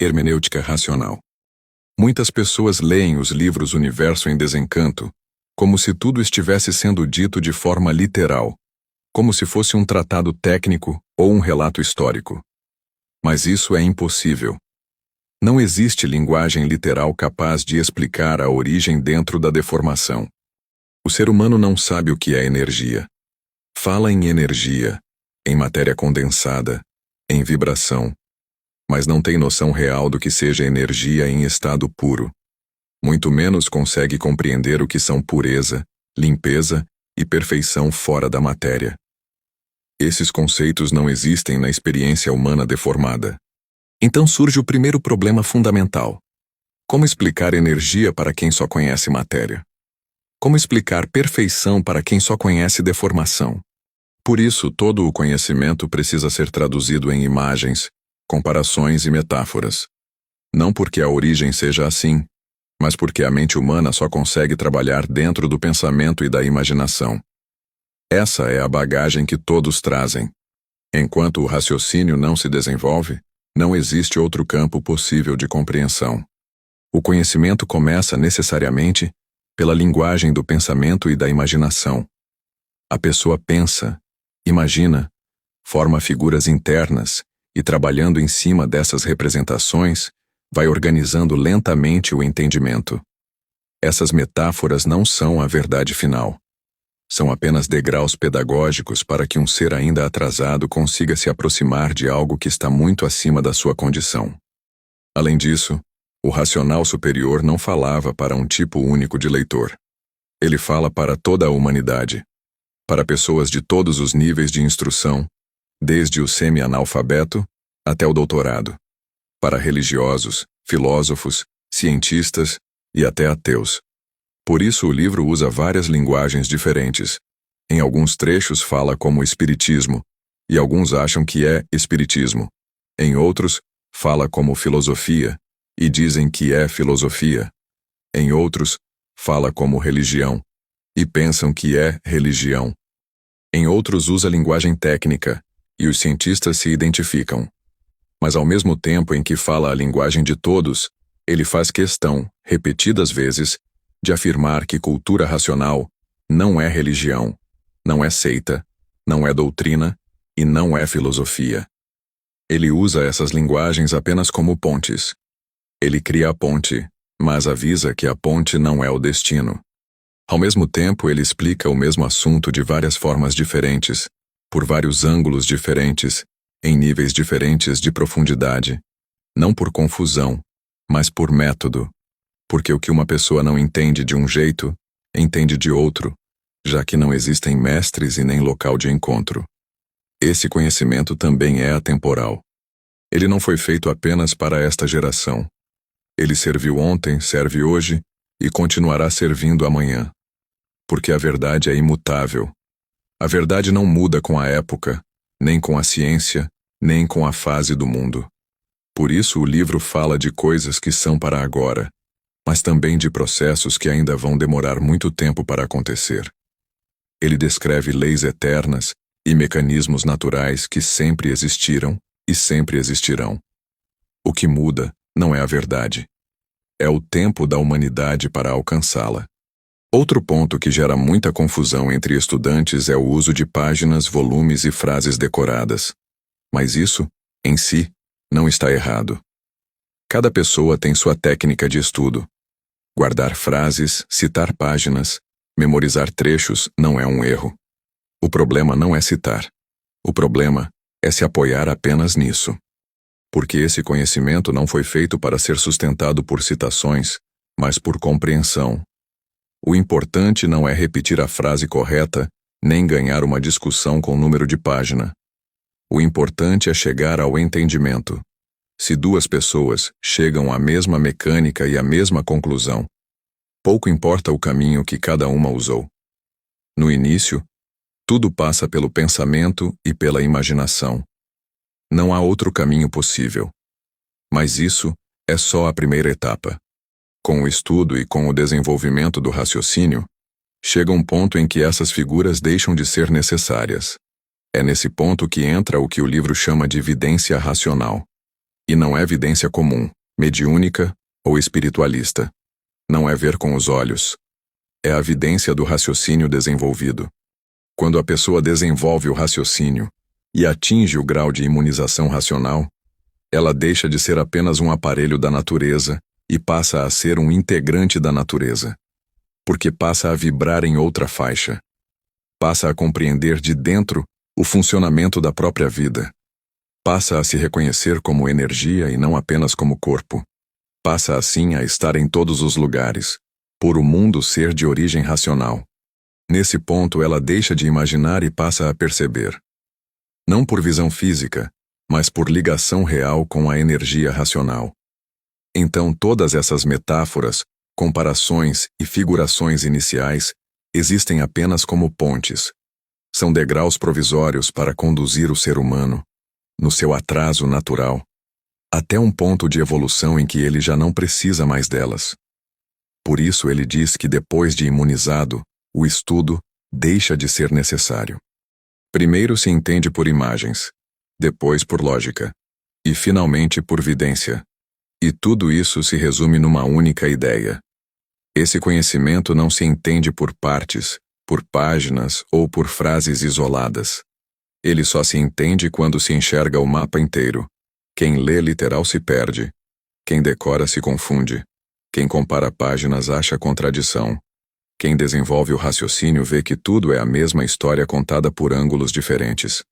Hermenêutica racional. Muitas pessoas leem os livros Universo em Desencanto como se tudo estivesse sendo dito de forma literal, como se fosse um tratado técnico ou um relato histórico. Mas isso é impossível. Não existe linguagem literal capaz de explicar a origem dentro da deformação. O ser humano não sabe o que é energia. Fala em energia, em matéria condensada, em vibração, mas não tem noção real do que seja energia em estado puro. Muito menos consegue compreender o que são pureza, limpeza e perfeição fora da matéria. Esses conceitos não existem na experiência humana deformada. Então surge o primeiro problema fundamental. Como explicar energia para quem só conhece matéria? Como explicar perfeição para quem só conhece deformação? Por isso, todo o conhecimento precisa ser traduzido em imagens, comparações e metáforas. Não porque a origem seja assim, mas porque a mente humana só consegue trabalhar dentro do pensamento e da imaginação. Essa é a bagagem que todos trazem. Enquanto o raciocínio não se desenvolve, não existe outro campo possível de compreensão. O conhecimento começa necessariamente pela linguagem do pensamento e da imaginação. A pessoa pensa, imagina, forma figuras internas e, trabalhando em cima dessas representações, vai organizando lentamente o entendimento. Essas metáforas não são a verdade final. São apenas degraus pedagógicos para que um ser ainda atrasado consiga se aproximar de algo que está muito acima da sua condição. Além disso, o racional superior não falava para um tipo único de leitor. Ele fala para toda a humanidade, para pessoas de todos os níveis de instrução, desde o semi-analfabeto até o doutorado, para religiosos, filósofos, cientistas e até ateus. Por isso o livro usa várias linguagens diferentes. Em alguns trechos fala como espiritismo, e alguns acham que é espiritismo. Em outros, fala como filosofia, e dizem que é filosofia. Em outros, fala como religião, e pensam que é religião. Em outros usa linguagem técnica, e os cientistas se identificam. Mas ao mesmo tempo em que fala a linguagem de todos, ele faz questão, repetidas vezes, de afirmar que cultura racional não é religião, não é seita, não é doutrina e não é filosofia. Ele usa essas linguagens apenas como pontes. Ele cria a ponte, mas avisa que a ponte não é o destino. Ao mesmo tempo, ele explica o mesmo assunto de várias formas diferentes, por vários ângulos diferentes, em níveis diferentes de profundidade, não por confusão, mas por método, porque o que uma pessoa não entende de um jeito, entende de outro, já que não existem mestres e nem local de encontro. Esse conhecimento também é atemporal. Ele não foi feito apenas para esta geração. Ele serviu ontem, serve hoje e continuará servindo amanhã. Porque a verdade é imutável. A verdade não muda com a época, nem com a ciência, nem com a fase do mundo. Por isso o livro fala de coisas que são para agora, mas também de processos que ainda vão demorar muito tempo para acontecer. Ele descreve leis eternas e mecanismos naturais que sempre existiram e sempre existirão. O que muda não é a verdade. É o tempo da humanidade para alcançá-la. Outro ponto que gera muita confusão entre estudantes é o uso de páginas, volumes e frases decoradas. Mas isso, em si, não está errado. Cada pessoa tem sua técnica de estudo. Guardar frases, citar páginas, memorizar trechos não é um erro. O problema não é citar. O problema é se apoiar apenas nisso. Porque esse conhecimento não foi feito para ser sustentado por citações, mas por compreensão. O importante não é repetir a frase correta, nem ganhar uma discussão com número de página. O importante é chegar ao entendimento. Se duas pessoas chegam à mesma mecânica e à mesma conclusão, pouco importa o caminho que cada uma usou. No início, tudo passa pelo pensamento e pela imaginação. Não há outro caminho possível. Mas isso é só a primeira etapa. Com o estudo e com o desenvolvimento do raciocínio, chega um ponto em que essas figuras deixam de ser necessárias. É nesse ponto que entra o que o livro chama de evidência racional. E não é vidência comum, mediúnica ou espiritualista. Não é ver com os olhos. É a vidência do raciocínio desenvolvido. Quando a pessoa desenvolve o raciocínio e atinge o grau de imunização racional, ela deixa de ser apenas um aparelho da natureza e passa a ser um integrante da natureza. Porque passa a vibrar em outra faixa. Passa a compreender de dentro o funcionamento da própria vida. Passa a se reconhecer como energia e não apenas como corpo. Passa assim a estar em todos os lugares, por o mundo ser de origem racional. Nesse ponto ela deixa de imaginar e passa a perceber. Não por visão física, mas por ligação real com a energia racional. Então todas essas metáforas, comparações e figurações iniciais existem apenas como pontes. São degraus provisórios para conduzir o ser humano, no seu atraso natural, até um ponto de evolução em que ele já não precisa mais delas. Por isso ele diz que depois de imunizado, o estudo deixa de ser necessário. Primeiro se entende por imagens, depois por lógica, e finalmente por vidência. E tudo isso se resume numa única ideia. Esse conhecimento não se entende por partes, por páginas ou por frases isoladas. Ele só se entende quando se enxerga o mapa inteiro. Quem lê literal se perde. Quem decora se confunde. Quem compara páginas acha contradição. Quem desenvolve o raciocínio vê que tudo é a mesma história contada por ângulos diferentes.